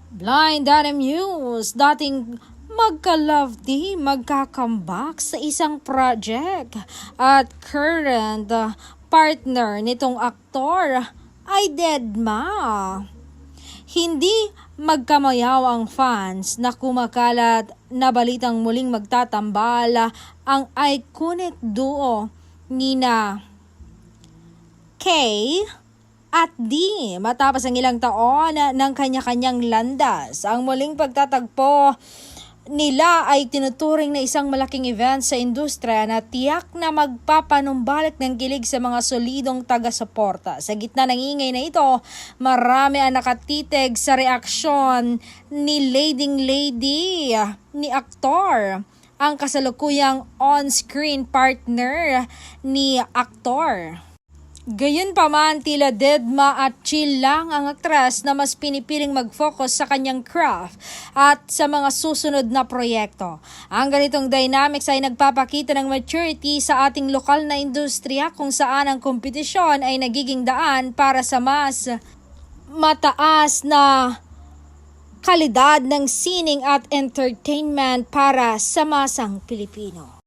Blind Item News, dating magka-love team magkakambak sa isang project at current partner nitong aktor ay deadma. Hindi magkamayaw ang fans na kumakalat na balitang muling magtatambal ang iconic duo nina Kay at D matapos ang ilang taon ng kanya-kanyang landas. Ang muling pagtatagpo nila ay tinuturing na isang malaking event sa industriya na tiyak na magpapanumbalik ng kilig sa mga solidong taga-suporta. Sa gitna ng ingay na ito, marami ang nakatitig sa reaksyon ni Leading Lady ni aktor, ang kasalukuyang on-screen partner ni aktor. Gayunpaman, tila deadma at chill lang ang aktres na mas pinipiling mag-focus sa kanyang craft at sa mga susunod na proyekto. Ang ganitong dynamics ay nagpapakita ng maturity sa ating lokal na industriya kung saan ang kompetisyon ay nagiging daan para sa mas mataas na kalidad ng sining at entertainment para sa masang Pilipino.